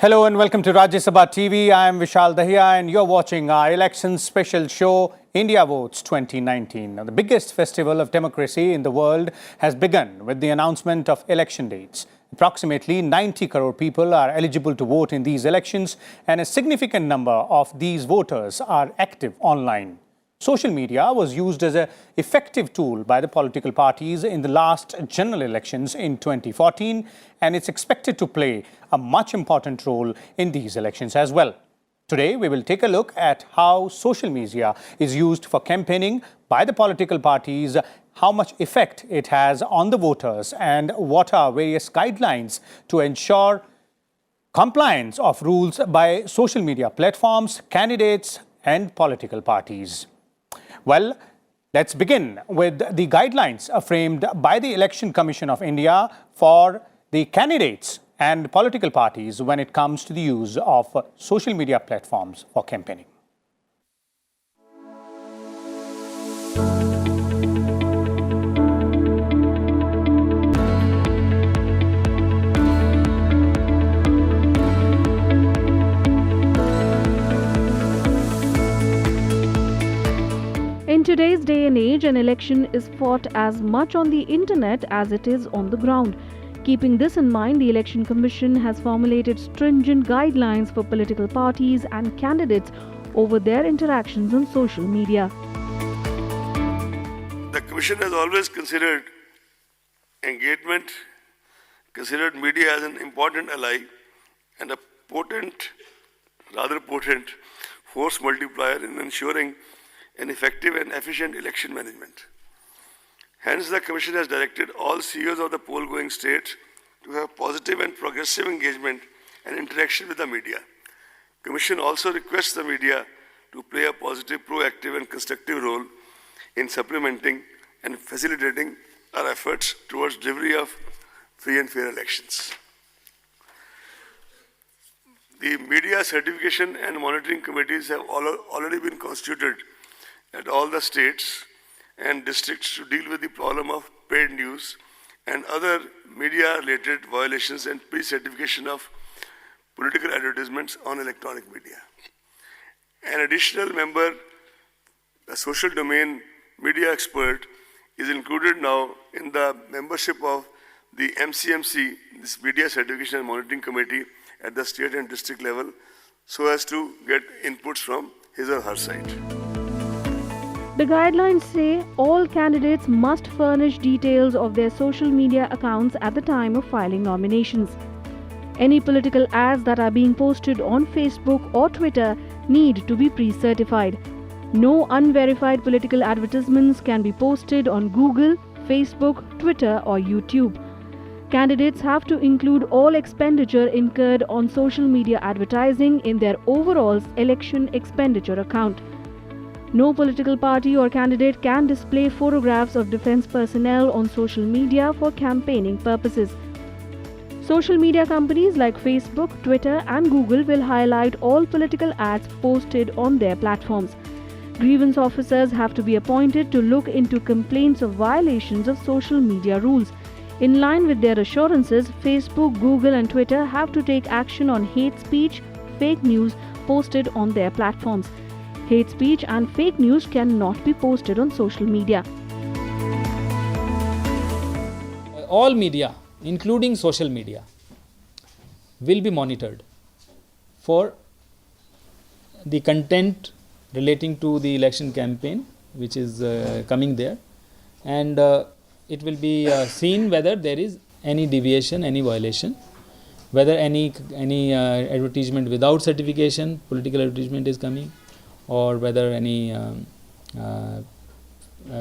Hello and welcome to Rajya Sabha TV. I am Vishal Dahiya and you're watching our election special show, India Votes 2019. Now, the biggest festival of democracy in the world has begun with the announcement of election dates. Approximately 90 crore people are eligible to vote in these elections, and a significant number of these voters are active online. Social media was used as an effective tool by the political parties in the last general elections in 2014, and it's expected to play a much important role in these elections as well. Today, we will take a look at how social media is used for campaigning by the political parties, how much effect it has on the voters, and what are various guidelines to ensure compliance of rules by social media platforms, candidates, and political parties. Well, let's begin with the guidelines framed by the Election Commission of India for the candidates and political parties when it comes to the use of social media platforms for campaigning. In today's day and age, an election is fought as much on the internet as it is on the ground. Keeping this in mind, the Election Commission has formulated stringent guidelines for political parties and candidates over their interactions on social media. The Commission has always considered engagement, considered media as an important ally and a rather potent force multiplier in ensuring an effective and efficient election management. Hence, the Commission has directed all CEOs of the poll-going states to have positive and progressive engagement and interaction with the media. Commission also requests the media to play a positive, proactive and constructive role in supplementing and facilitating our efforts towards delivery of free and fair elections. The media certification and monitoring committees have already been constituted at all the states and districts to deal with the problem of paid news and other media-related violations and pre-certification of political advertisements on electronic media. An additional member, a social domain media expert, is included now in the membership of the MCMC, this Media Certification and Monitoring Committee at the state and district level, so as to get inputs from his or her side. The guidelines say all candidates must furnish details of their social media accounts at the time of filing nominations. Any political ads that are being posted on Facebook or Twitter need to be pre-certified. No unverified political advertisements can be posted on Google, Facebook, Twitter or YouTube. Candidates have to include all expenditure incurred on social media advertising in their overall election expenditure account. No political party or candidate can display photographs of defense personnel on social media for campaigning purposes. Social media companies like Facebook, Twitter and Google will highlight all political ads posted on their platforms. Grievance officers have to be appointed to look into complaints of violations of social media rules. In line with their assurances, Facebook, Google and Twitter have to take action on hate speech, fake news posted on their platforms. Hate speech and fake news cannot be posted on social media. All media, including social media, will be monitored for the content relating to the election campaign, which is coming there, and it will be seen whether there is any deviation, any violation, whether any advertisement without certification, political advertisement is coming, or whether any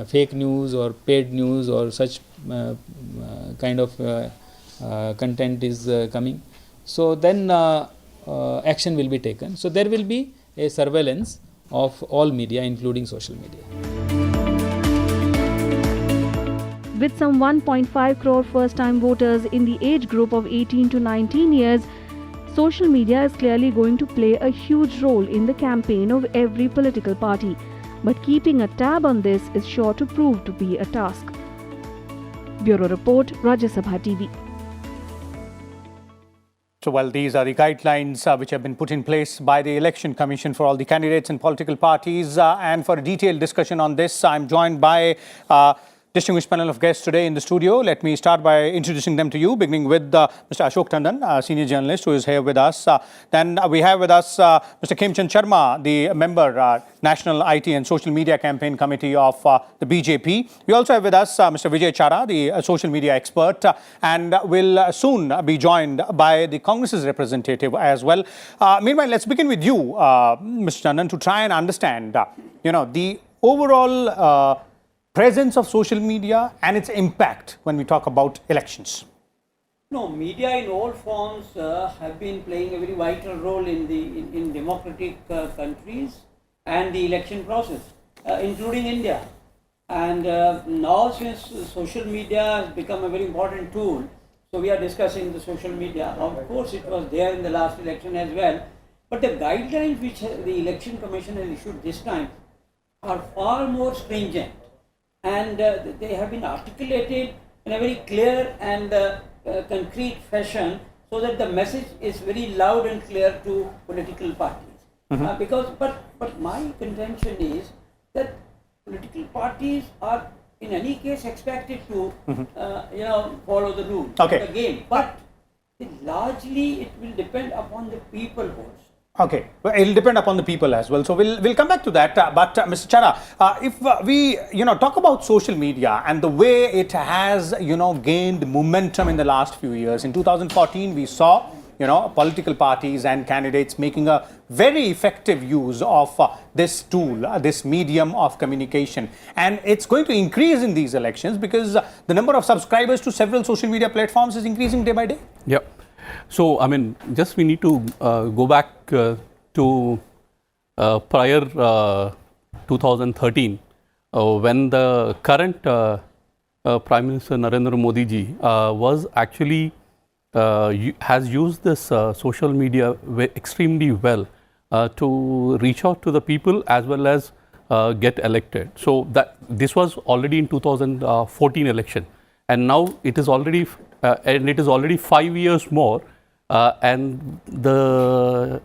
fake news or paid news or such kind of content is coming. So then action will be taken. So there will be a surveillance of all media, including social media. With some 1.5 crore first-time voters in the age group of 18 to 19 years, social media is clearly going to play a huge role in the campaign of every political party. But keeping a tab on this is sure to prove to be a task. Bureau Report, Rajya Sabha TV. So, well, these are the guidelines which have been put in place by the Election Commission for all the candidates and political parties. And for a detailed discussion on this, I'm joined by distinguished panel of guests today in the studio. Let me start by introducing them to you, beginning with Mr. Ashok Tandon, senior journalist, who is here with us. Then we have with us Mr. Khemchand Sharma, the member, National IT and Social Media Campaign Committee of the BJP. We also have with us Mr. Vijay Chara, the social media expert, and will soon be joined by the Congress's representative as well. Meanwhile, let's begin with you, Mr. Tandon, to try and understand, the overall presence of social media and its impact when we talk about elections. No, media in all forms have been playing a very vital role in democratic countries and the election process, including India. And now, since social media has become a very important tool, so we are discussing the social media. Of course, it was there in the last election as well, but the guidelines which the Election Commission has issued this time are far more stringent. And they have been articulated in a very clear and concrete fashion, so that the message is very loud and clear to political parties. But my contention is that political parties are in any case expected to follow the rules of the game. But largely it will depend upon the people also. Okay, well, it will depend upon the people as well. So we'll come back to that. But Mr. Chara, if we talk about social media and the way it has gained momentum in the last few years. In 2014, we saw political parties and candidates making a very effective use of this tool, this medium of communication, and it's going to increase in these elections because the number of subscribers to several social media platforms is increasing day by day. Yep. So, I mean, just we need to go back to prior 2013 when the current Prime Minister Narendra Modi ji was actually has used this social media extremely well to reach out to the people as well as get elected. So that this was already in 2014 election, and now it is already 5 years more, and the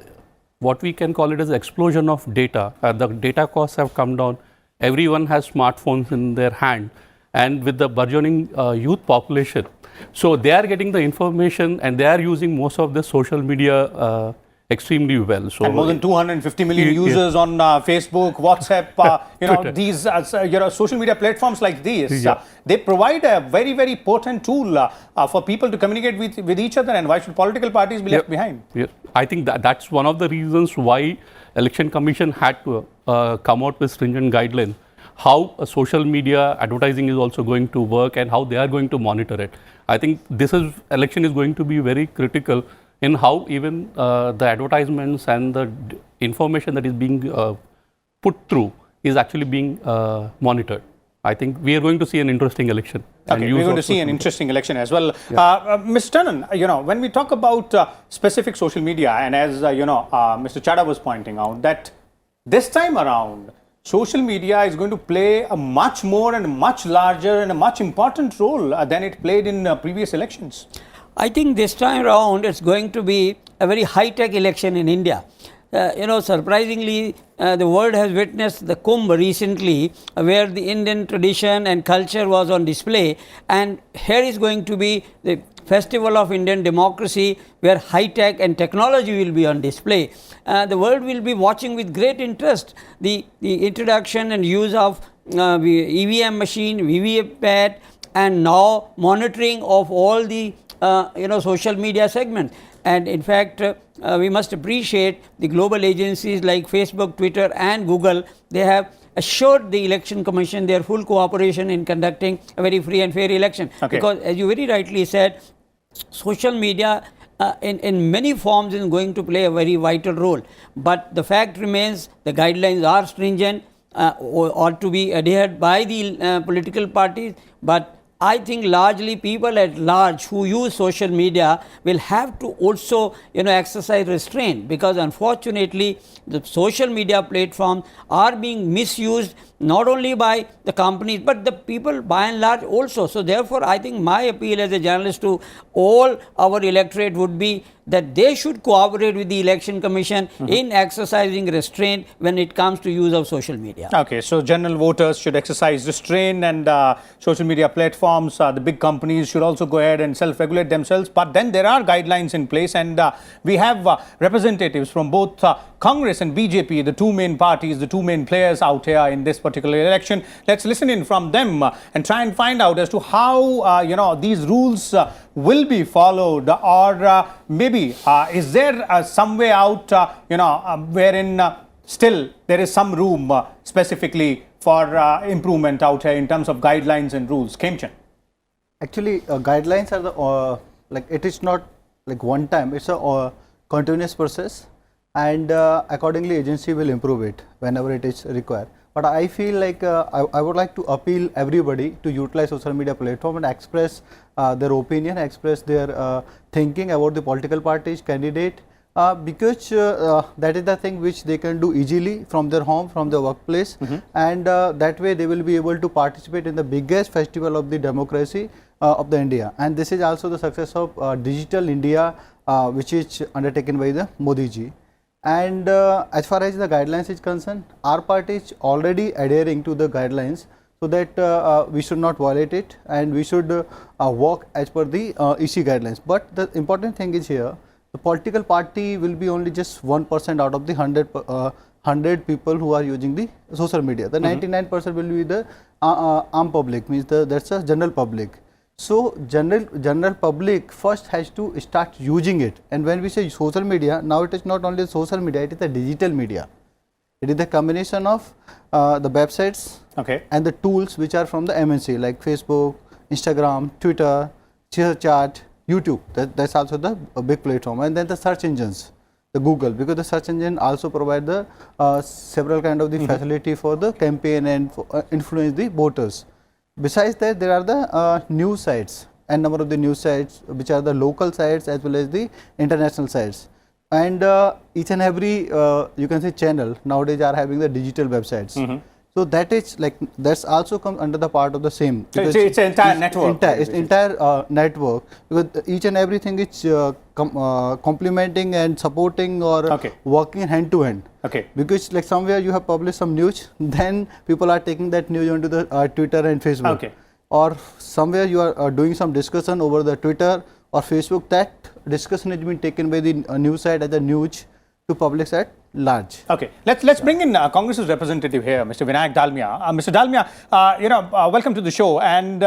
what we can call it as explosion of data. The data costs have come down. Everyone has smartphones in their hand, and with the burgeoning youth population, so they are getting the information and they are using most of the social media extremely well. So and more than 250 million users on Facebook, WhatsApp, these social media platforms like these, they provide a very, very potent tool for people to communicate with each other. And why should political parties be left behind? Yes, I think that's one of the reasons why Election Commission had to come out with stringent guidelines, how social media advertising is also going to work and how they are going to monitor it. I think this election is going to be very critical in how even the advertisements and the information that is being put through is actually being monitored. I think we are going to see an interesting election. Okay, we're going to see an interesting election as well. Yeah. Mr. Tandon, when we talk about specific social media, and as Mr. Chada was pointing out, that this time around, social media is going to play a much more and much larger and a much important role than it played in previous elections. I think this time around it's going to be a very high-tech election in India. Surprisingly, the world has witnessed the Kumbh recently, where the Indian tradition and culture was on display, and here is going to be the Festival of Indian Democracy, where high-tech and technology will be on display. The world will be watching with great interest the introduction and use of EVM machine, VVPAT, and now monitoring of all the social media segment. And in fact, we must appreciate the global agencies like Facebook, Twitter and Google. They have assured the Election Commission their full cooperation in conducting a very free and fair election. Okay. Because as you very rightly said, social media in many forms is going to play a very vital role. But the fact remains, the guidelines are stringent, ought to be adhered by the political parties, but I think largely people at large who use social media will have to also exercise restraint, because unfortunately the social media platforms are being misused not only by the companies but the people by and large also. So therefore, I think my appeal as a journalist to all our electorate would be that they should cooperate with the Election Commission in exercising restraint when it comes to use of social media. Okay, so general voters should exercise restraint, and social media platforms, the big companies should also go ahead and self-regulate themselves. But then there are guidelines in place, and we have representatives from both Congress and BJP, the two main parties, the two main players out here in this particular election. Let's listen in from them and try and find out as to how these rules will be followed, or maybe is there some way out, wherein still there is some room specifically for improvement out here in terms of guidelines and rules. Kemchan. Actually, guidelines are the it is not like one time, it's a continuous process, and accordingly agency will improve it whenever it is required. But I feel like I would like to appeal everybody to utilize social media platform and express their opinion, express their thinking about the political parties, candidate, because that is the thing which they can do easily from their home, from their workplace, and that way they will be able to participate in the biggest festival of the democracy of the India. And this is also the success of Digital India, which is undertaken by the Modi ji. And as far as the guidelines is concerned, our party is already adhering to the guidelines, so that we should not violate it, and we should work as per the EC guidelines. But the important thing is here, the political party will be only just 1% out of the 100 people who are using the social media. The 99% will be the armed public, means that's a general public. So general public first has to start using it. And when we say social media, now it is not only social media, it is the digital media. It is the combination of the websites and the tools which are from the MNC, like Facebook, Instagram, Twitter, chat, YouTube. That's also the big platform. And then the search engines, the Google, because the search engine also provide the several kind of the facility for the campaign and influence the voters. Besides that, there are the news sites, and number of the news sites which are the local sites as well as the international sites. And each and every you can say channel nowadays are having the digital websites. So that is like, that's also comes under the part of the same. So it's an entire network. It's entire network, because each and everything is complementing and supporting or working hand to hand. Because like somewhere you have published some news, then people are taking that news onto the Twitter and Facebook. Or somewhere you are doing some discussion over the Twitter or Facebook, that discussion has been taken by the news site as the news to public at large. Let's bring in Congress's representative here, Mr. Vinayak Dalmia. Mr. Dalmia, welcome to the show. And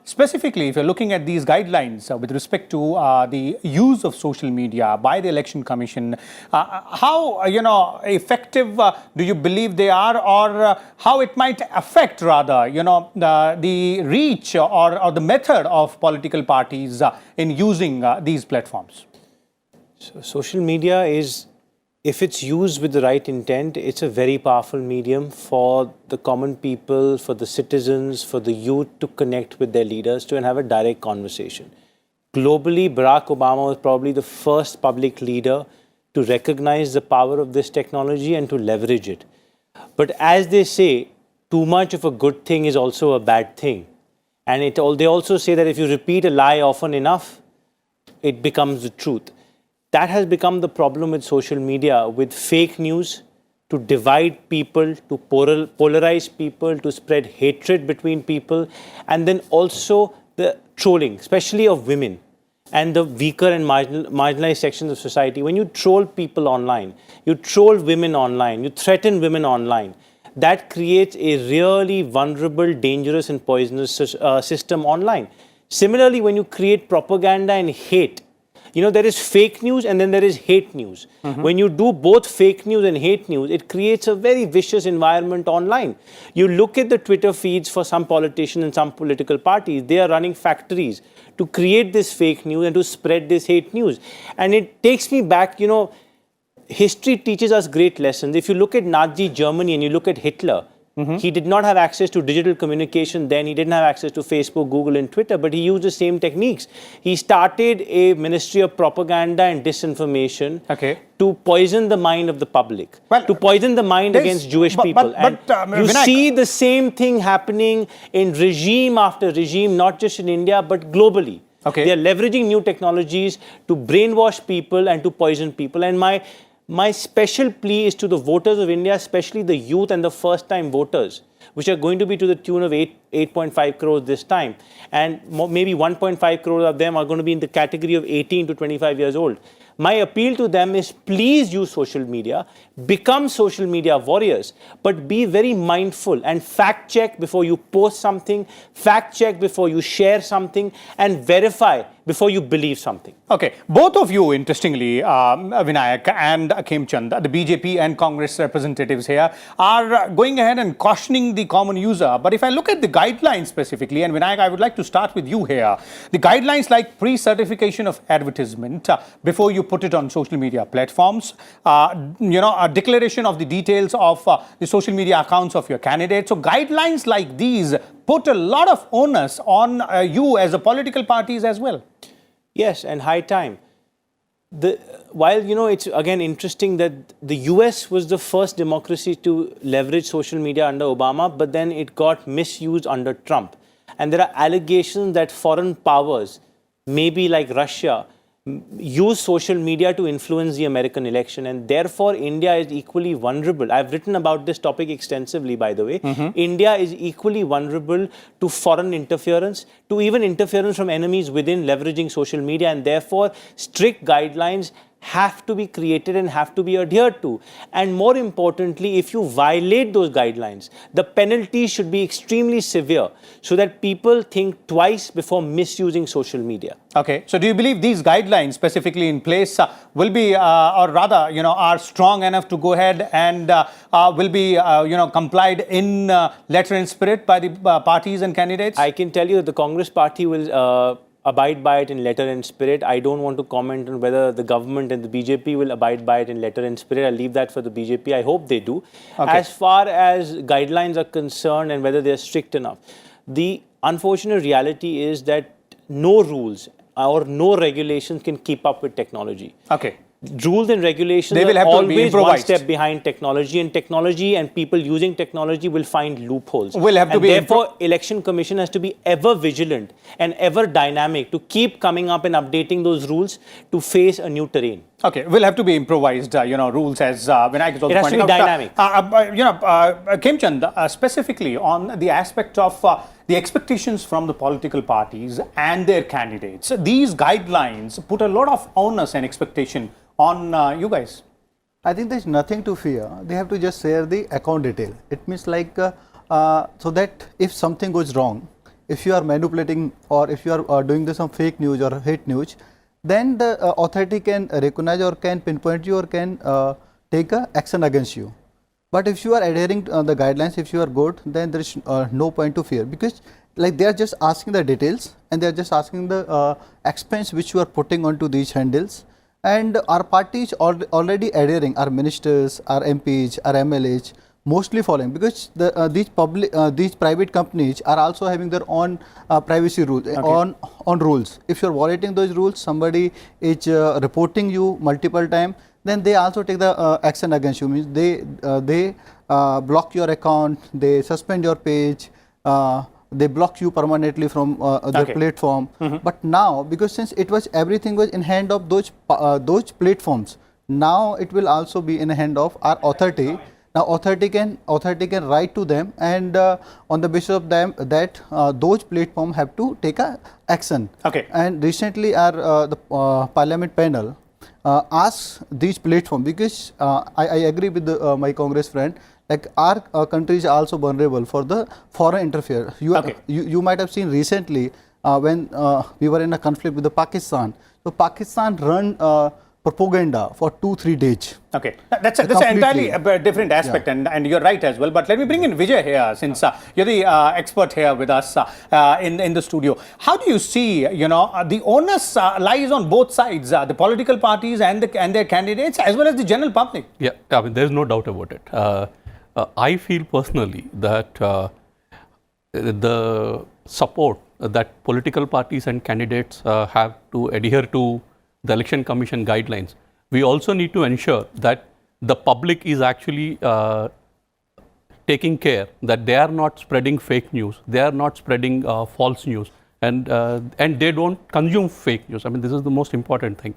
specifically, if you're looking at these guidelines with respect to the use of social media by the Election Commission, how effective do you believe they are, or how it might affect rather the reach or the method of political parties in using these platforms? So social media is, if it's used with the right intent, it's a very powerful medium for the common people, for the citizens, for the youth to connect with their leaders, to and have a direct conversation. Globally, Barack Obama was probably the first public leader to recognize the power of this technology and to leverage it. But as they say, too much of a good thing is also a bad thing. And they also say that if you repeat a lie often enough, it becomes the truth. That has become the problem with social media, with fake news, to divide people, to polarize people, to spread hatred between people, and then also the trolling, especially of women and the weaker and marginalized sections of society. When you troll people online, you troll women online, you threaten women online, that creates a really vulnerable, dangerous and poisonous system online. Similarly, when you create propaganda and hate, there is fake news and then there is hate news. When you do both fake news and hate news, it creates a very vicious environment online. You look at the Twitter feeds for some politicians and some political parties, they are running factories to create this fake news and to spread this hate news. And it takes me back, history teaches us great lessons. If you look at Nazi Germany and you look at Hitler, He did not have access to digital communication then. He didn't have access to Facebook, Google, and Twitter, but he used the same techniques. He started a ministry of propaganda and disinformation to poison the mind of the public, to poison the mind against Jewish people. And you see the same thing happening in regime after regime, not just in India, but globally. They are leveraging new technologies to brainwash people and to poison people. And my special plea is to the voters of India, especially the youth and the first-time voters, which are going to be to the tune of 8.5 crores this time. And maybe 1.5 crores of them are going to be in the category of 18 to 25 years old. My appeal to them is please use social media, become social media warriors, but be very mindful and fact check before you post something, fact check before you share something, and verify before you believe something. Okay, both of you, interestingly, Vinayak and Khemchand, the BJP and Congress representatives here, are going ahead and cautioning the common user. But if I look at the guidelines specifically, and Vinayak, I would like to start with you here. The guidelines like pre-certification of advertisement before you put it on social media platforms, a declaration of the details of the social media accounts of your candidates. So guidelines like these put a lot of onus on you as a political parties as well. Yes, and high time. While, it's again interesting that the US was the first democracy to leverage social media under Obama, but then it got misused under Trump. And there are allegations that foreign powers, maybe like Russia, use social media to influence the American election, and therefore India is equally vulnerable. I've written about this topic extensively, by the way. India is equally vulnerable to foreign interference, to even interference from enemies within leveraging social media, and therefore strict guidelines have to be created and have to be adhered to. And more importantly, if you violate those guidelines, the penalties should be extremely severe so that people think twice before misusing social media. Okay, so do you believe these guidelines specifically in place will be, or rather, are strong enough to go ahead and will be, complied in letter and spirit by the parties and candidates? I can tell you that the Congress party will abide by it in letter and spirit. I don't want to comment on whether the government and the BJP will abide by it in letter and spirit. I'll leave that for the BJP. I hope they do. As far as guidelines are concerned and whether they're strict enough, the unfortunate reality is that no rules or no regulations can keep up with technology. Rules and regulations they will are have always to be one step behind technology, and people using technology will find loopholes. Therefore, Election Commission has to be ever vigilant and ever dynamic to keep coming up and updating those rules to face a new terrain. Okay, will have to be improvised, rules as Vinayak is also pointing out. It has to be dynamic. Khemchand, specifically on the aspect of the expectations from the political parties and their candidates, these guidelines put a lot of onus and expectation on you guys. I think there's nothing to fear. They have to just share the account detail. It means like, so that if something goes wrong, if you are manipulating or if you are doing some fake news or hate news, then the authority can recognize or can pinpoint you or can take action against you. But if you are adhering to the guidelines, if you are good, then there is no point to fear, because like they are just asking the details and they are just asking the expense which you are putting onto these handles. And our party is already adhering, our ministers, our MPs, our MLAs, mostly following, because these private companies are also having their own privacy rules, on rules. If you are violating those rules, somebody is reporting you multiple times, then they also take the action against you. Means they block your account, they suspend your page, they block you permanently from their platform. But now, because since everything was in hand of those platforms, now it will also be in the hand of our authority. Now authority can write to them, and on the basis of them that those platforms have to take action. And recently our the parliament panel asked these platforms, because I agree with my Congress friend, like our country is also vulnerable for the foreign interference. You might have seen recently when we were in a conflict with the Pakistan. So Pakistan run propaganda for 2-3 days. That's an entirely different aspect, and you're right as well. But let me bring in Vijay here, since you're the expert here with us in the studio. How do you see, the onus lies on both sides, the political parties and their candidates, as well as the general public? Yeah, I mean, there's no doubt about it. I feel personally that the support that political parties and candidates have to adhere to the Election Commission guidelines, we also need to ensure that the public is actually taking care that they are not spreading fake news, they are not spreading false news, and they don't consume fake news. I mean, this is the most important thing.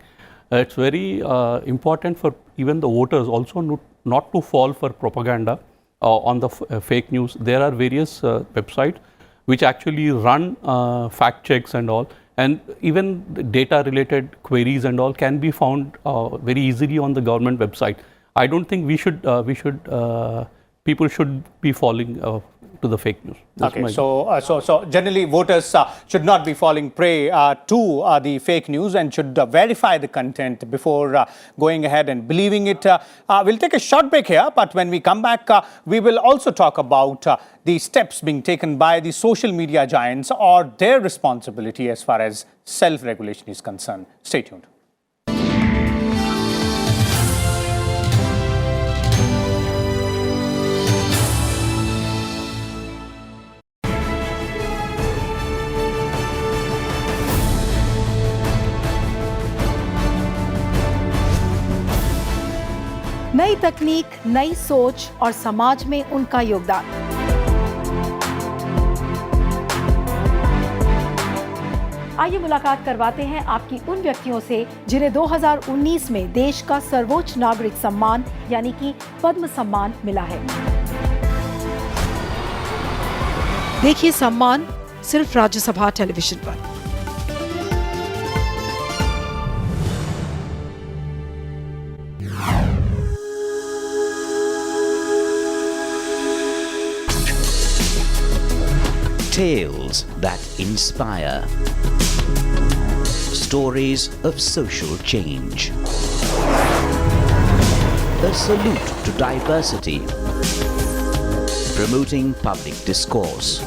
It's very important for even the voters also not to fall for propaganda on the fake news. There are various websites which actually run fact checks and all, and even data related queries and all can be found very easily on the government website. I don't think people should be falling to the fake news. That's okay, so generally voters should not be falling prey to the fake news and should verify the content before going ahead and believing it. We'll take a short break here, but when we come back, we will also talk about the steps being taken by the social media giants or their responsibility as far as self-regulation is concerned. Stay tuned. नई तकनीक, नई सोच और समाज में उनका योगदान। आइए मुलाकात करवाते हैं आपकी उन व्यक्तियों से जिन्हें 2019 में देश का सर्वोच्च नागरिक सम्मान यानी कि पद्म सम्मान मिला है। देखिए सम्मान सिर्फ राज्यसभा टेलीविजन पर। Tales that inspire. Stories of social change. A salute to diversity. Promoting public discourse.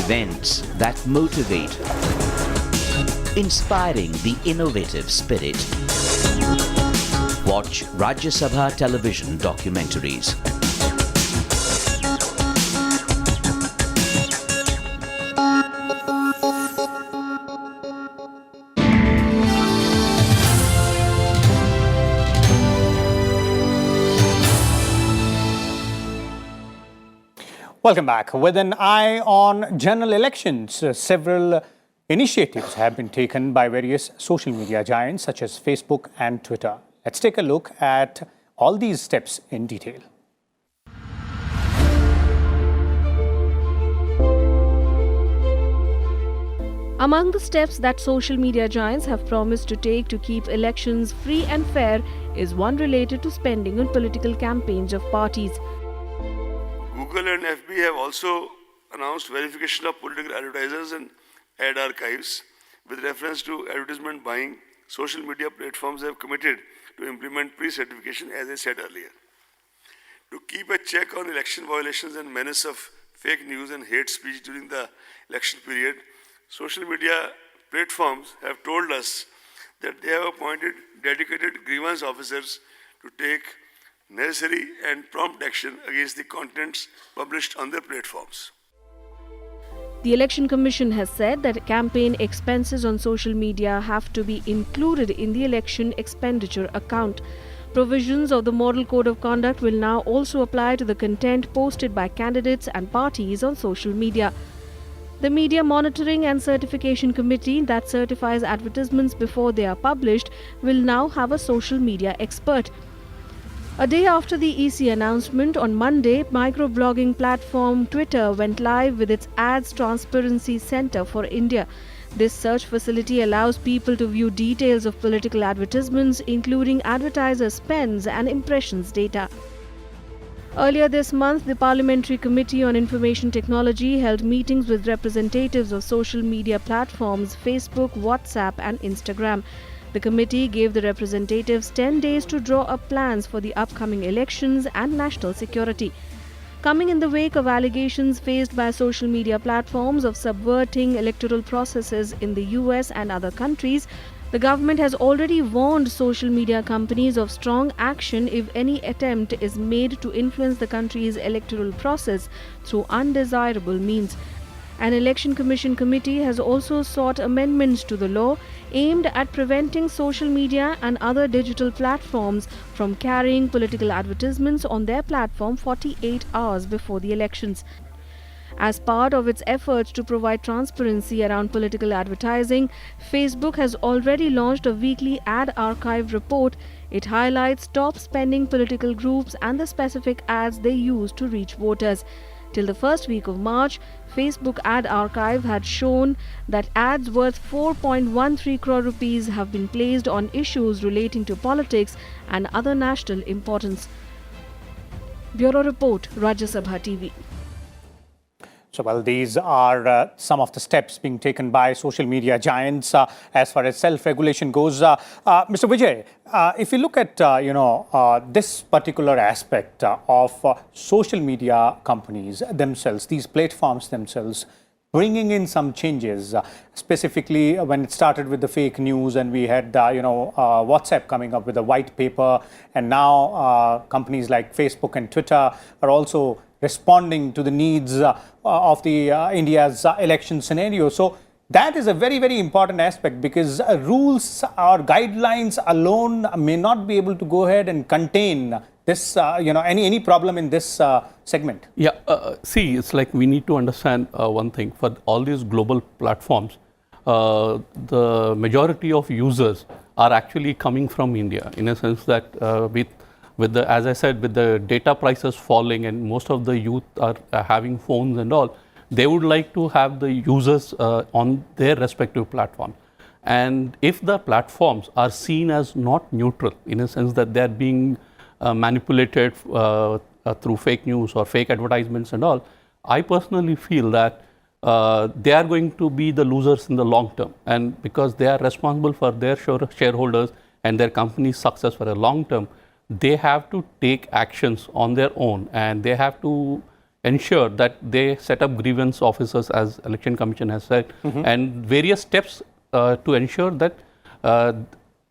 Events that motivate. Inspiring the innovative spirit. Watch Rajya Sabha television documentaries. Welcome back. With an eye on general elections, several initiatives have been taken by various social media giants such as Facebook and Twitter. Let's take a look at all these steps in detail. Among the steps that social media giants have promised to take to keep elections free and fair is one related to spending on political campaigns of parties. Google and FB have also announced verification of political advertisers and ad archives. With reference to advertisement buying, social media platforms have committed to implement pre-certification, as I said earlier. To keep a check on election violations and menace of fake news and hate speech during the election period, social media platforms have told us that they have appointed dedicated grievance officers to take necessary and prompt action against the contents published on their platforms. The Election Commission has said that campaign expenses on social media have to be included in the election expenditure account. Provisions of the Model Code of Conduct will now also apply to the content posted by candidates and parties on social media. The Media Monitoring and Certification Committee that certifies advertisements before they are published will now have a social media expert. A day after the EC announcement, on Monday, microblogging platform Twitter went live with its Ads Transparency Center for India. This search facility allows people to view details of political advertisements, including advertiser spends and impressions data. Earlier this month, the Parliamentary Committee on Information Technology held meetings with representatives of social media platforms Facebook, WhatsApp and Instagram. The committee gave the representatives 10 days to draw up plans for the upcoming elections and national security. Coming in the wake of allegations faced by social media platforms of subverting electoral processes in the US and other countries, The government has already warned social media companies of strong action if any attempt is made to influence the country's electoral process through undesirable means. An election commission committee has also sought amendments to the law aimed at preventing social media and other digital platforms from carrying political advertisements on their platform 48 hours before the elections. As part of its efforts to provide transparency around political advertising, Facebook has already launched a weekly ad archive report. It highlights top spending political groups and the specific ads they use to reach voters. Till the first week of March, Facebook Ad Archive had shown that ads worth 4.13 crore rupees have been placed on issues relating to politics and other national importance. Bureau Report, Rajya Sabha TV. So, well, these are some of the steps being taken by social media giants as far as self-regulation goes. Mr. Vijay, if you look at, this particular aspect of social media companies themselves, these platforms themselves, bringing in some changes, specifically when it started with the fake news and we had, WhatsApp coming up with a white paper, and now companies like Facebook and Twitter are also responding to the needs of the India's election scenario. So that is a very, very important aspect, because rules or guidelines alone may not be able to go ahead and contain this, any problem in this segment. Yeah, see, it's like we need to understand one thing. For all these global platforms, the majority of users are actually coming from India, in a sense that with the, as I said, with the data prices falling and most of the youth are having phones and all, they would like to have the users on their respective platform. And if the platforms are seen as not neutral, in a sense that they are being manipulated through fake news or fake advertisements and all, I personally feel that they are going to be the losers in the long term. And because they are responsible for their shareholders and their company's success for a long term, they have to take actions on their own, and they have to ensure that they set up grievance officers, as Election Commission has said, and various steps to ensure that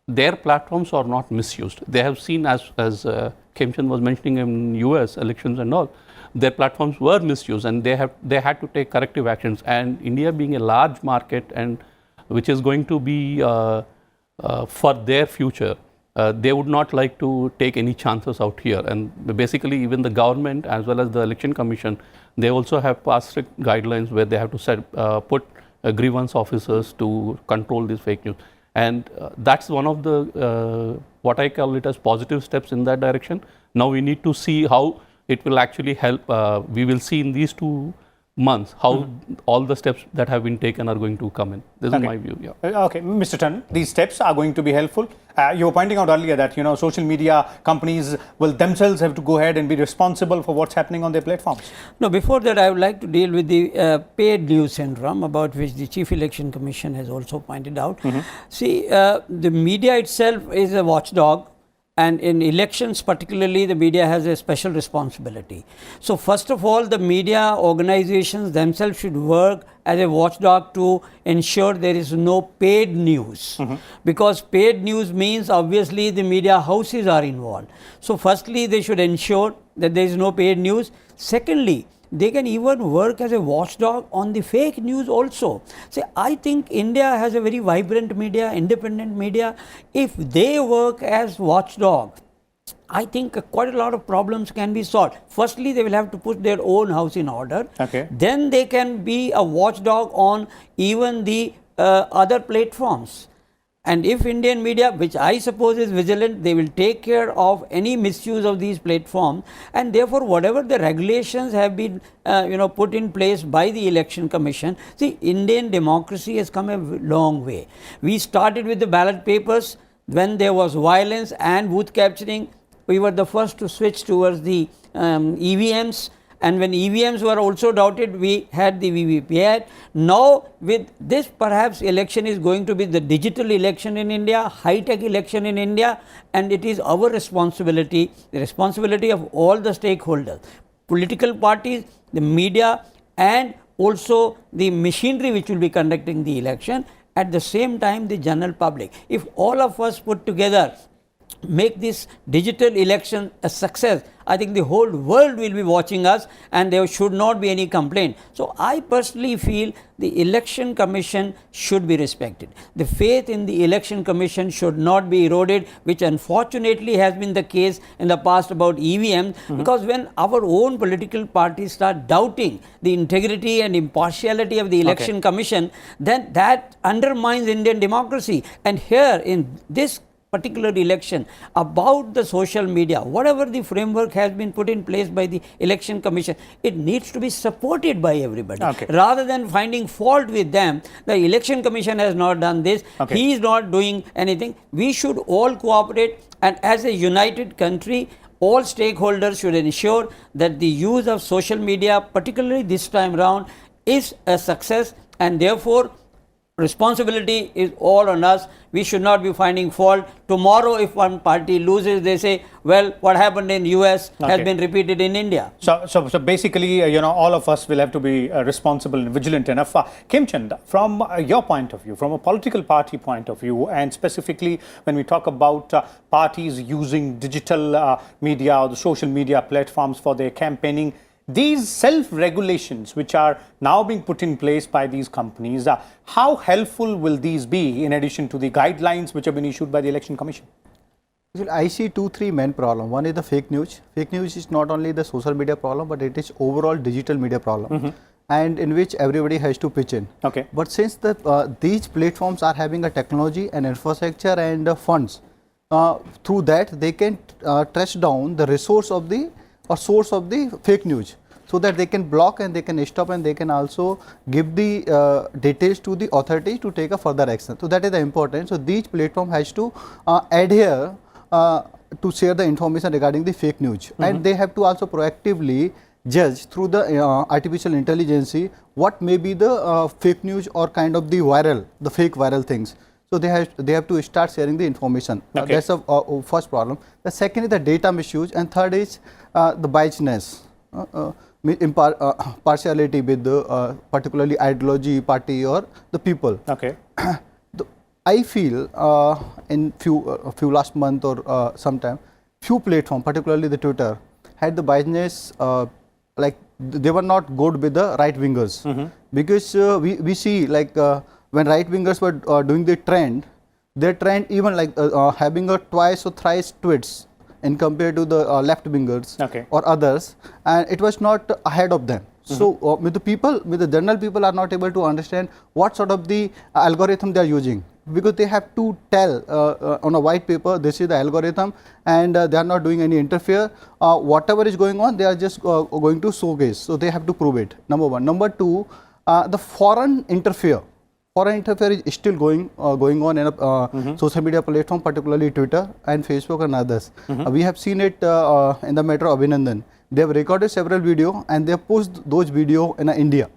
their platforms are not misused. They have seen, as Khemchand was mentioning, in US elections and all, their platforms were misused, and they had to take corrective actions. And India being a large market, and which is going to be for their future, they would not like to take any chances out here. And basically, even the government as well as the Election Commission, they also have passed strict guidelines where they have to put grievance officers to control these fake news. And that's one of the, what I call it as positive steps in that direction. Now we need to see how it will actually help. We will see in these 2 months how all the steps that have been taken are going to come in. This is my view. Yeah. Okay, Mr. Tan, these steps are going to be helpful. You were pointing out earlier that social media companies will themselves have to go ahead and be responsible for what's happening on their platforms. No, before that, I would like to deal with the paid news syndrome, about which the Chief Election Commission has also pointed out. See, the media itself is a watchdog. And in elections particularly, the media has a special responsibility. So first of all, the media organizations themselves should work as a watchdog to ensure there is no paid news. Because paid news means obviously the media houses are involved. So firstly, they should ensure that there is no paid news. Secondly, they can even work as a watchdog on the fake news also. See, I think India has a very vibrant media, independent media. If they work as watchdog, I think quite a lot of problems can be solved. Firstly, they will have to put their own house in order. Okay. Then they can be a watchdog on even the other platforms. And if Indian media, which I suppose is vigilant, they will take care of any misuse of these platforms, and therefore whatever the regulations have been put in place by the Election Commission. See, Indian democracy has come a long way. We started with the ballot papers. When there was violence and booth capturing, we were the first to switch towards the EVMs. And when EVMs were also doubted, we had the VVPAT. Now, with this, perhaps election is going to be the digital election in India, high-tech election in India, and it is our responsibility, the responsibility of all the stakeholders, political parties, the media, and also the machinery which will be conducting the election, at the same time the general public. If all of us put together make this digital election a success, I think the whole world will be watching us and there should not be any complaint. So I personally feel the election commission should be respected. The faith in the election commission should not be eroded, which unfortunately has been the case in the past about EVMs, because when our own political parties start doubting the integrity and impartiality of the election commission, then that undermines Indian democracy. And here in this particular election, about the social media, whatever the framework has been put in place by the election commission, it needs to be supported by everybody. Rather than finding fault with them, the election commission has not done this, he is not doing anything. We should all cooperate, and as a united country, all stakeholders should ensure that the use of social media, particularly this time round, is a success, and therefore responsibility is all on us. We should not be finding fault. Tomorrow if one party loses, they say, well, what happened in US has been repeated in India. So basically, all of us will have to be responsible and vigilant enough. Khemchand, from your point of view, from a political party point of view, and specifically when we talk about parties using digital media or the social media platforms for their campaigning, these self-regulations which are now being put in place by these companies, how helpful will these be in addition to the guidelines which have been issued by the Election Commission? I see 2-3 main problems. One is the fake news. Fake news is not only the social media problem, but it is overall digital media problem, and in which everybody has to pitch in. But since these platforms are having a technology and infrastructure and funds, through that they can trace down the resource of the source of the fake news, so that they can block and they can stop, and they can also give the details to the authorities to take a further action. So that is the important. So these platform has to adhere to share the information regarding the fake news, and they have to also proactively judge through the artificial intelligence what may be the fake news or kind of the fake viral things. So they have to start sharing the information. That's the first problem. The second is the data misuse, and third is the biasness, partiality with the particularly ideology, party, or the people. I feel in few last month or sometime, few platform, particularly the Twitter, had the biasness, like they were not good with the right wingers, because we see like when right wingers were doing the trend, their trend even like having a twice or thrice tweets in compared to the left wingers or others, and it was not ahead of them. So with the general people are not able to understand what sort of the algorithm they are using, because they have to tell on a white paper this is the algorithm, and they are not doing any interfere. Whatever is going on, they are just going to showcase. So they have to prove it. Number one. Number two, the foreign interfere is still going on in a social media platform, particularly Twitter and Facebook and others. We have seen it in the matter of Abhinandan. They have recorded several videos and they have posted those videos in India,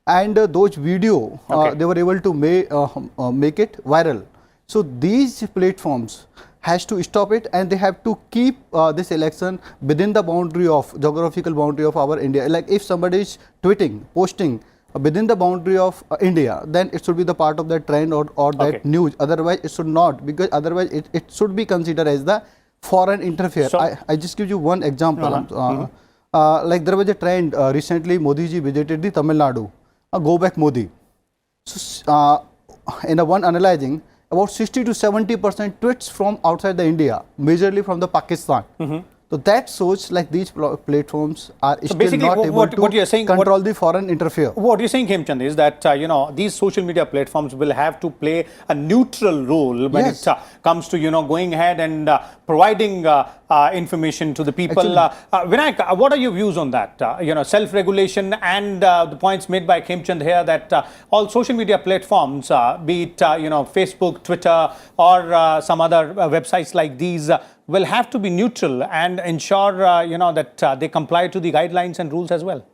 and those videos they were able to make it viral. So these platforms has to stop it, and they have to keep this election within the geographical boundary of our India. Like if somebody is posting within the boundary of India, then it should be the part of that trend or that news. Otherwise, it should not, because otherwise it should be considered as the foreign interfere. So I just give you one example. Like there was a trend recently. Modi ji visited the Tamil Nadu. Go back Modi. So in the one analyzing, about 60 to 70% tweets from outside the India, majorly from the Pakistan. So that shows like these platforms are still not able to control the foreign interfere. What you're saying, Khemchand, is that these social media platforms will have to play a neutral role when it comes to going ahead and providing information to the people. Vinayak, what are your views on that? Self-regulation and the points made by Khemchand here that all social media platforms, be it Facebook, Twitter, or some other websites like these, will have to be neutral and ensure that they comply to the guidelines and rules as well.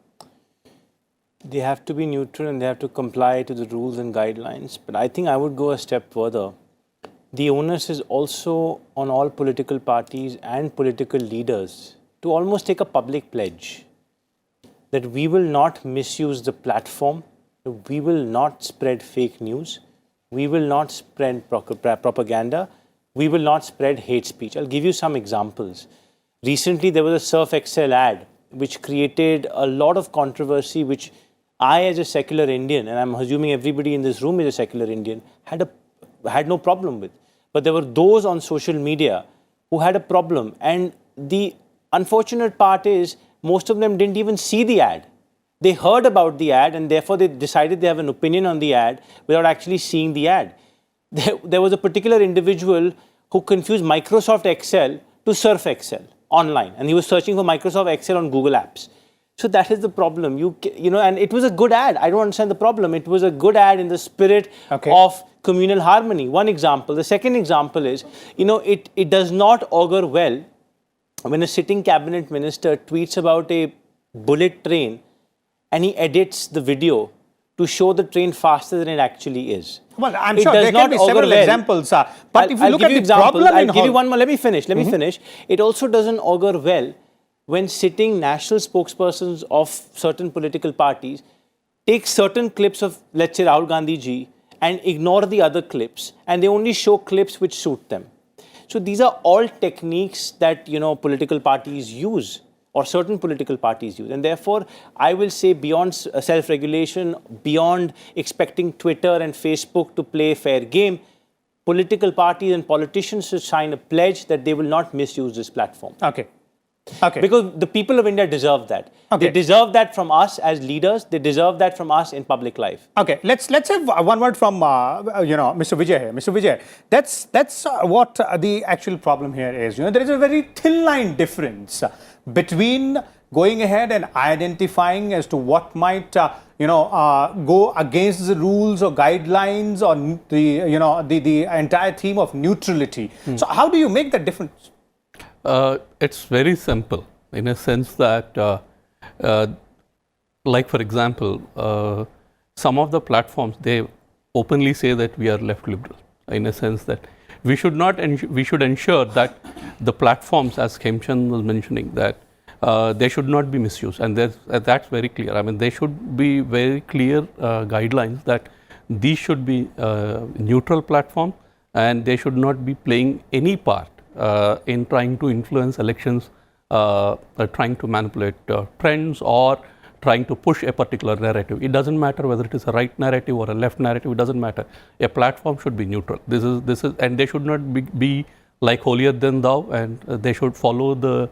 They have to be neutral and they have to comply to the rules and guidelines. But I think I would go a step further. The onus is also on all political parties and political leaders to almost take a public pledge that we will not misuse the platform, we will not spread fake news, We will not spread propaganda. We will not spread hate speech. I'll give you some examples. Recently, there was a Surf Excel ad which created a lot of controversy, which I, as a secular Indian, and I'm assuming everybody in this room is a secular Indian, had no problem with. But there were those on social media who had a problem. And the unfortunate part is, most of them didn't even see the ad. They heard about the ad and therefore they decided they have an opinion on the ad without actually seeing the ad. There was a particular individual who confused Microsoft Excel to Surf Excel online, and he was searching for Microsoft Excel on Google Apps. So that is the problem. You know, and it was a good ad. I don't understand the problem. It was a good ad in the spirit of communal harmony. One example. The second example is, you know, it does not augur well when a sitting cabinet minister tweets about a bullet train and he edits the video to show the train faster than it actually is. Well, I'm sure there can be several examples. But if you look at the problem, I'll give you one more. Let me finish. It also doesn't augur well when sitting national spokespersons of certain political parties take certain clips of, let's say, Rahul Gandhi ji and ignore the other clips, and they only show clips which suit them. So these are all techniques that, you know, political parties use, or certain political parties use. And therefore, I will say, beyond self-regulation, beyond expecting Twitter and Facebook to play fair game, political parties and politicians should sign a pledge that they will not misuse this platform. Okay. Because the people of India deserve that. They deserve that from us as leaders. They deserve that from us in public life. Okay, let's have one word from you know, Mr. Vijay here. Mr. Vijay, that's what the actual problem here is. You know, there is a very thin line difference between going ahead and identifying as to what might you know, go against the rules or guidelines or the, you know, the entire theme of neutrality. So how do you make that difference? It's very simple, in a sense that, like for example, some of the platforms, they openly say that we are left liberal, in a sense that we should not, we should ensure that the platforms, as Khemchand was mentioning, that they should not be misused, and that's very clear. I mean, there should be very clear guidelines that these should be neutral platforms, and they should not be playing any part in trying to influence elections, trying to manipulate trends, or trying to push a particular narrative. It doesn't matter whether it is a right narrative or a left narrative. It doesn't matter. A platform should be neutral. This is, and they should not be like holier than thou, and they should follow the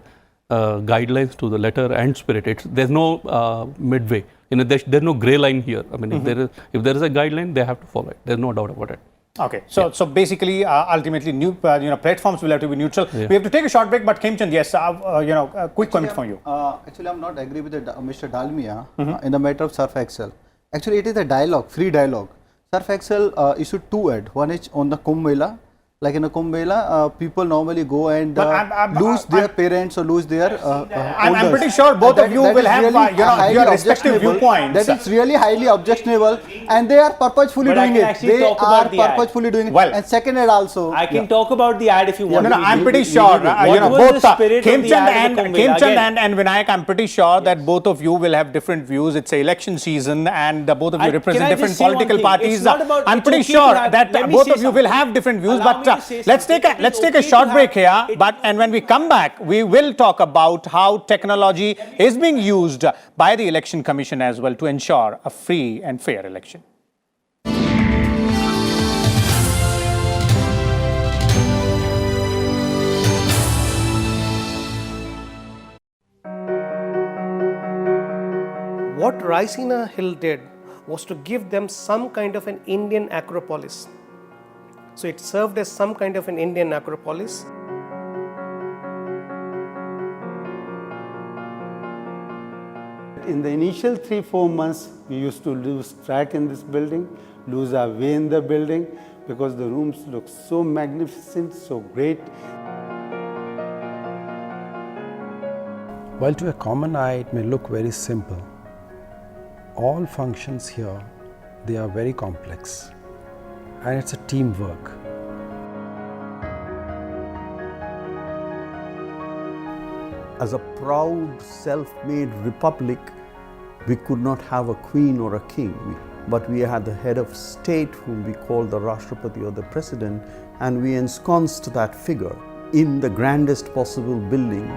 guidelines to the letter and spirit. There's no midway. You know, there's no gray line here. I mean, if there is a guideline, they have to follow it. There's no doubt about it. Okay, so basically, ultimately, you know, platforms will have to be neutral. We have to take a short break, but Khemchand, yes, you know, a quick comment from you. Actually, I'm not agree with Mr. Dalmia in the matter of Surf Excel. Actually, it is a dialogue, free dialogue. Surf Excel issued two ads. One is on the Kumbh Mela. Like in a Kumbh Mela, people normally go and lose their parents or lose their I'm pretty sure both of you will have really you know, your respective viewpoints. That is really highly objectionable, and they are purposefully doing it. They are purposefully doing it. Well, and second ad also. I can talk about the ad if you want. No, I'm pretty sure. You know, both Khemchand and Vinayak, I'm pretty sure that both of you will have different views. It's an election season, and both of you represent different political parties. I'm pretty sure that both of you will have different views, but let's take a short break here, and when we come back, we will talk about how technology is being used by the Election Commission as well to ensure a free and fair election. What Raisina Hill did was to give them some kind of an Indian acropolis. So it served as some kind of an Indian acropolis. In the initial 3-4 months, we used to lose track in this building, lose our way in the building, because the rooms look so magnificent, so great. While to a common eye it may look very simple, all functions here, they are very complex. And it's a teamwork. As a proud, self-made republic, we could not have a queen or a king. but we had the head of state whom we called the Rashtrapati or the President, and we ensconced that figure in the grandest possible building.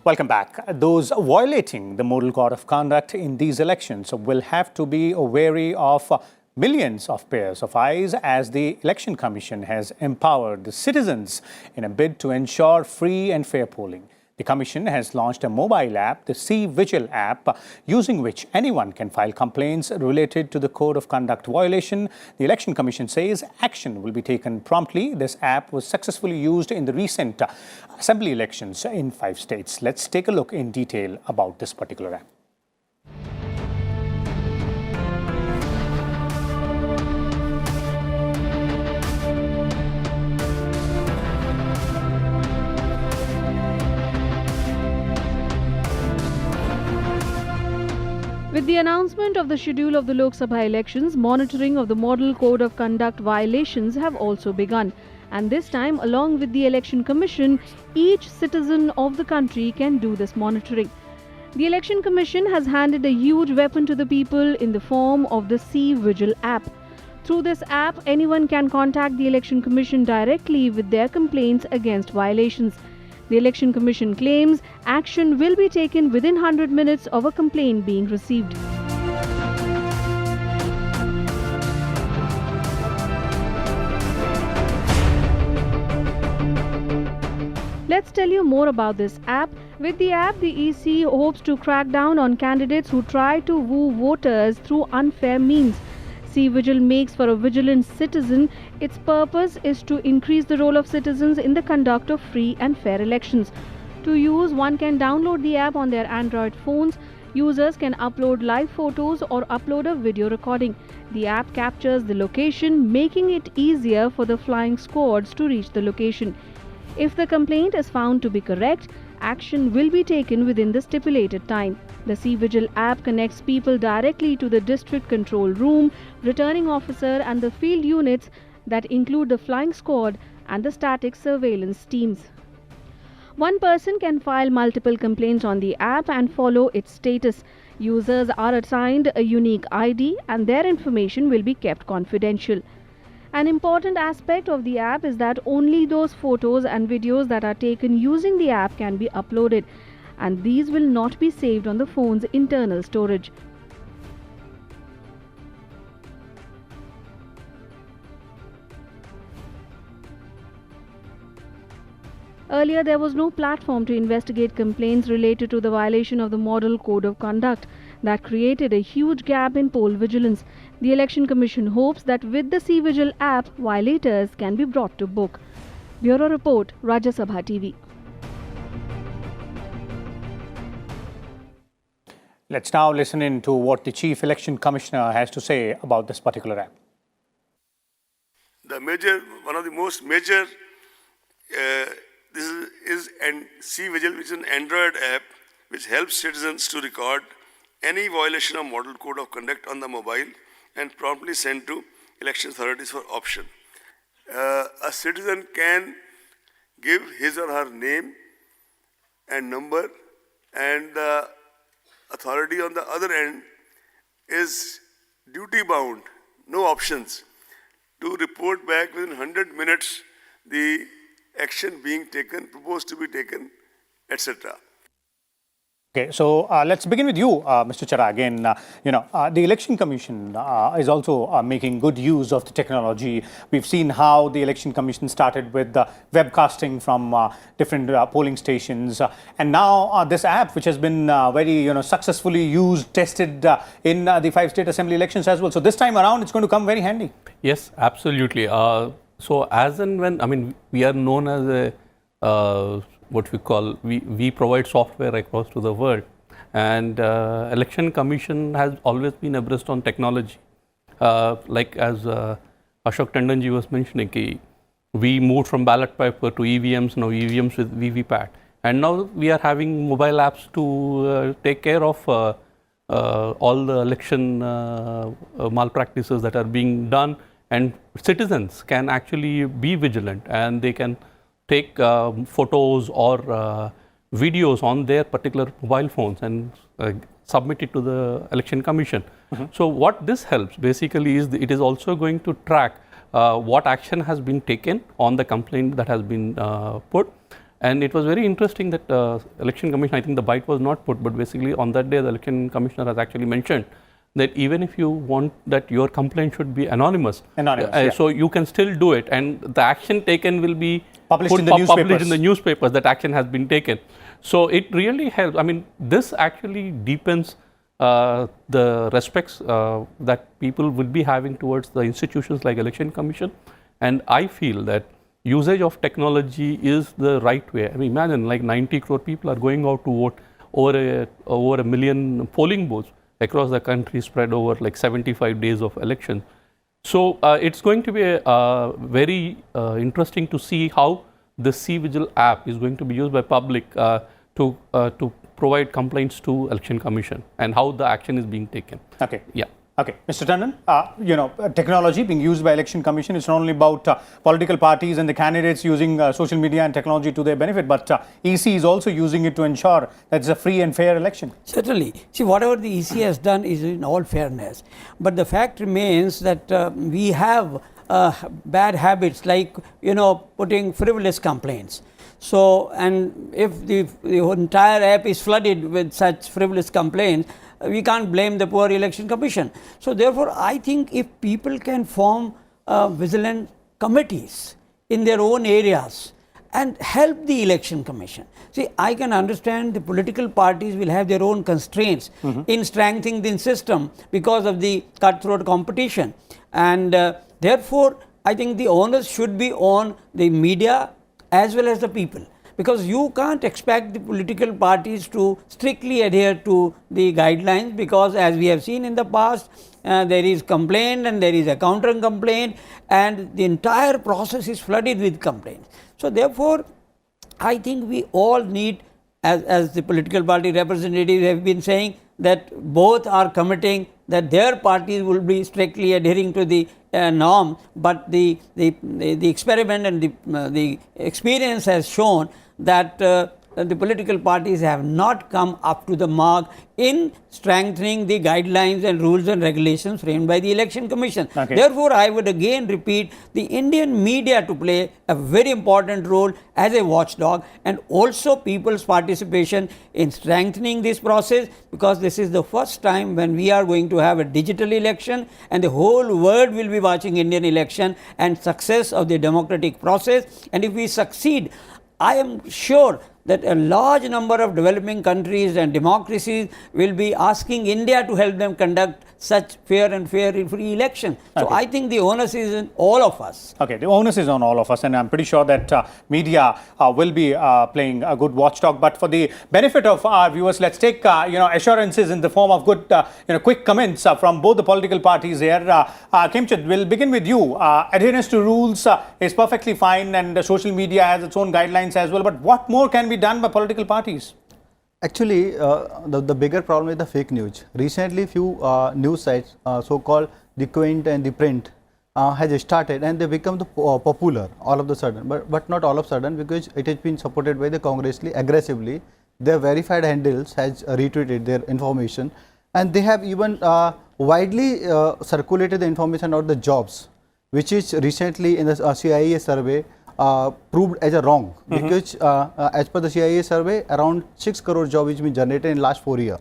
Welcome back. Those violating the model code of conduct in these elections will have to be wary of millions of pairs of eyes, as the Election Commission has empowered the citizens in a bid to ensure free and fair polling. The Commission has launched a mobile app, the C-VIGIL app, using which anyone can file complaints related to the Code of Conduct violation. The Election Commission says action will be taken promptly. This app was successfully used in the recent assembly elections in 5 states. Let's take a look in detail about this particular app. With the announcement of the schedule of the Lok Sabha elections, monitoring of the Model Code of Conduct violations have also begun. And this time, along with the Election Commission, each citizen of the country can do this monitoring. The Election Commission has handed a huge weapon to the people in the form of the C-VIGIL app. Through this app, anyone can contact the Election Commission directly with their complaints against violations. The Election Commission claims action will be taken within 100 minutes of a complaint being received. Let's tell you more about this app. With the app, the EC hopes to crack down on candidates who try to woo voters through unfair means. C-VIGIL makes for a vigilant citizen. Its purpose is to increase the role of citizens in the conduct of free and fair elections. To use, one can download the app on their Android phones. Users can upload live photos or upload a video recording. The app captures the location, making it easier for the flying squads to reach the location. If the complaint is found to be correct, action will be taken within the stipulated time. The C-VIGIL app connects people directly to the district control room, returning officer and the field units that include the flying squad and the static surveillance teams. One person can file multiple complaints on the app and follow its status. Users are assigned a unique ID and their information will be kept confidential. An important aspect of the app is that only those photos and videos that are taken using the app can be uploaded, and these will not be saved on the phone's internal storage. Earlier, there was no platform to investigate complaints related to the violation of the Model Code of Conduct. That created a huge gap in poll vigilance. The Election Commission hopes that with the C-VIGIL app, violators can be brought to book. Bureau Report, Rajya Sabha TV. Let's now listen in to what the Chief Election Commissioner has to say about this particular app. One of the most major, this is C-VIGIL, which is an Android app which helps citizens to record any violation of Model Code of Conduct on the mobile and promptly send to election authorities for option. A citizen can give his or her name and number, and the authority on the other end is duty bound, no options, to report back within 100 minutes the action being taken, proposed to be taken, etc. Okay, so let's begin with you, Mr. Chara. Again, the Election Commission is also making good use of the technology. We've seen how the Election Commission started with webcasting from different polling stations, and now this app, which has been very successfully used, tested in the 5 state assembly elections as well. So this time around, it's going to come very handy. Yes, absolutely. So as and when, we are known as a what we call, we provide software across to the world, and Election Commission has always been abreast on technology. Like as Ashok Tandon ji was mentioning, We moved from ballot paper to EVMs, now EVMs with VVPAT. And now we are having mobile apps to take care of all the election malpractices that are being done, and citizens can actually be vigilant and they can take photos or videos on their particular mobile phones and submit it to the Election Commission. So what this helps basically is it is also going to track what action has been taken on the complaint that has been put. And it was very interesting that Election Commission, I think the bite was not put, but basically on that day the Election Commissioner has actually mentioned that even if you want that your complaint should be anonymous, so you can still do it, and the action taken will be published in the newspapers that action has been taken. So it really helps. I mean, this actually deepens the respects that people will be having towards the institutions like Election Commission, and I feel that usage of technology is the right way. I mean, imagine like 90 crore people are going out to vote over a million polling booths across the country spread over like 75 days of election. So it's going to be very interesting to see how the C-VIGIL app is going to be used by public to provide complaints to Election Commission and how the action is being taken. Okay. Yeah. Okay, Mr. Tandon, technology being used by Election Commission is not only about political parties and the candidates using social media and technology to their benefit, but EC is also using it to ensure that it's a free and fair election. Certainly. See, whatever the EC has done is in all fairness. But the fact remains that we have bad habits like, putting frivolous complaints. So, and if the entire app is flooded with such frivolous complaints, we can't blame the poor Election Commission. So therefore, I think if people can form vigilant committees in their own areas and help the Election Commission. See, I can understand the political parties will have their own constraints in strengthening the system because of the cutthroat competition. And therefore, I think the onus should be on the media as well as the people. Because you can't expect the political parties to strictly adhere to the guidelines, because as we have seen in the past, there is complaint and there is a counter complaint, and the entire process is flooded with complaints. So therefore, I think we all need, as the political party representatives have been saying, that both are committing that their parties will be strictly adhering to the norm, but the experiment and the experience has shown that the political parties have not come up to the mark in strengthening the guidelines and rules and regulations framed by the Election Commission. Okay. Therefore, I would again repeat the Indian media to play a very important role as a watchdog, and also people's participation in strengthening this process, because this is the first time when we are going to have a digital election and the whole world will be watching Indian election and success of the democratic process. And if we succeed, I am sure that a large number of developing countries and democracies will be asking India to help them conduct such fair and free election. So I think the onus is on all of us. Okay, the onus is on all of us, and I'm pretty sure that media will be playing a good watchdog. But for the benefit of our viewers, let's take assurances in the form of good quick comments from both the political parties here. Kimchit, we'll begin with you. Adherence to rules is perfectly fine, and social media has its own guidelines as well. But what more can be done by political parties? Actually, the bigger problem is the fake news. Recently, few news sites, so-called the Quint and the Print, has started, and they become the popular all of the sudden. But not all of a sudden, because it has been supported by the Congress aggressively. Their verified handles has retweeted their information, and they have even widely circulated the information about the jobs, which is recently in the CIA survey proved as a wrong, because as per the CIA survey, around 6 crore jobs which been generated in last 4 years,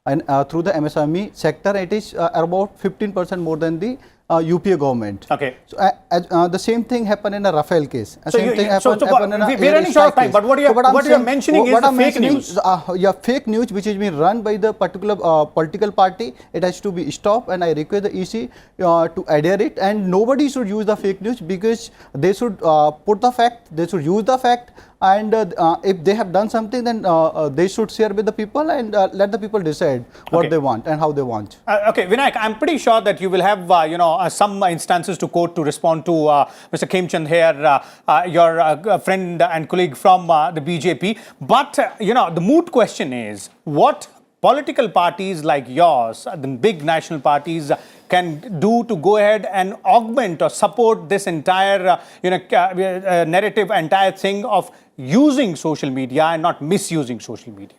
and through the MSME sector, it is about 15% more than the UPA government. Okay. So the same thing happened in a Rafale case. So same thing happened in a we're running short of time. But what you're mentioning is the fake news. Yeah, fake news which is being run by the particular political party. It has to be stopped, and I request the EC to adhere it. And nobody should use the fake news, because they should put the fact. They should use the fact and if they have done something, then they should share with the people and let the people decide what they want and how they want. Okay, Vinayak, I'm pretty sure that you will have some instances to quote to respond to Mr. Khemchand here, your friend and colleague from the BJP. But the moot question is, what political parties like yours, the big national parties, can do to go ahead and augment or support this entire narrative, entire thing of using social media and not misusing social media?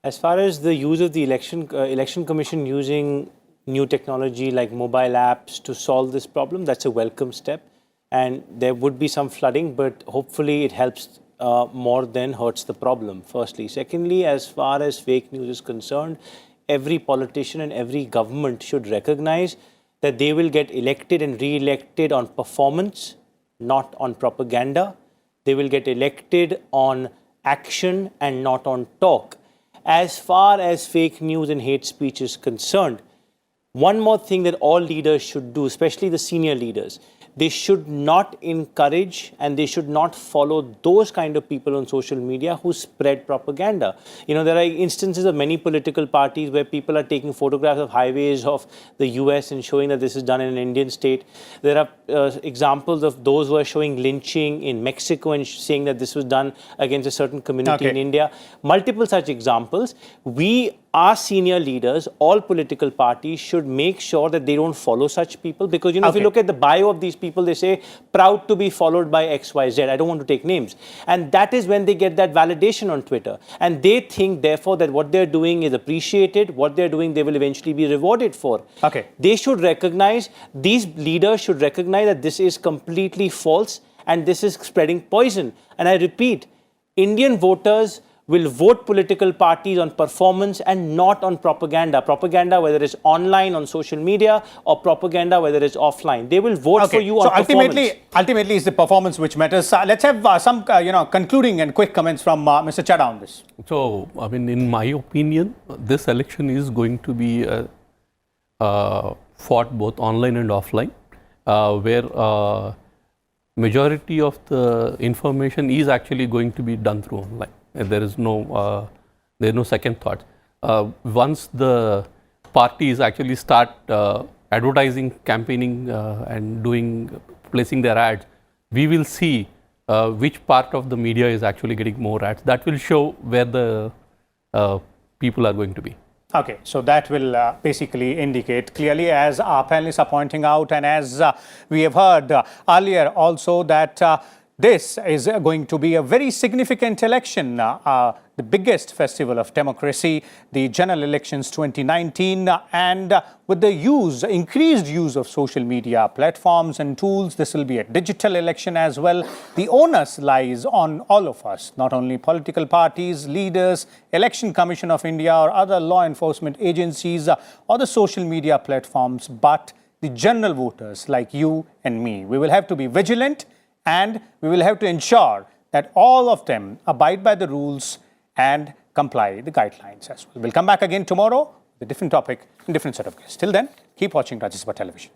As far as the use of the election commission using new technology like mobile apps to solve this problem, that's a welcome step. And there would be some flooding, but hopefully it helps more than hurts the problem, firstly. Secondly, as far as fake news is concerned, every politician and every government should recognize that they will get elected and re-elected on performance, not on propaganda. They will get elected on action and not on talk. As far as fake news and hate speech is concerned, one more thing that all leaders should do, especially the senior leaders, they should not encourage and they should not follow those kind of people on social media who spread propaganda. There are instances of many political parties where people are taking photographs of highways of the US and showing that this is done in an Indian state. There are examples of those who are showing lynching in Mexico and saying that this was done against a certain community in India. Multiple such examples. Our senior leaders, all political parties, should make sure that they don't follow such people, because if you look at the bio of these people, they say proud to be followed by XYZ. I don't want to take names. And that is when they get that validation on Twitter. And they think, therefore, that what they're doing is appreciated, what they're doing they will eventually be rewarded for. They should recognize, these leaders should recognize that this is completely false and this is spreading poison. And I repeat, Indian voters will vote political parties on performance and not on propaganda. Propaganda, whether it's online on social media, or propaganda, whether it's offline. They will vote for you on performance. Ultimately, it's the performance which matters. Let's have some concluding and quick comments from Mr. Chadha on this. So, in my opinion, this election is going to be fought both online and offline, where majority of the information is actually going to be done through online. There is no second thought. Once the parties actually start advertising, campaigning, and placing their ads, we will see which part of the media is actually getting more ads. That will show where the people are going to be. Okay, so that will basically indicate clearly, as our panelists are pointing out, and as we have heard earlier also, that this is going to be a very significant election, the biggest festival of democracy, the general elections 2019, and with the increased use of social media platforms and tools, this will be a digital election as well. The onus lies on all of us, not only political parties, leaders, Election Commission of India or other law enforcement agencies or the social media platforms, but the general voters like you and me. We will have to be vigilant, and we will have to ensure that all of them abide by the rules and comply the guidelines as well. We'll come back again tomorrow with a different topic and different set of guests. Till then, keep watching Rajya Sabha Television.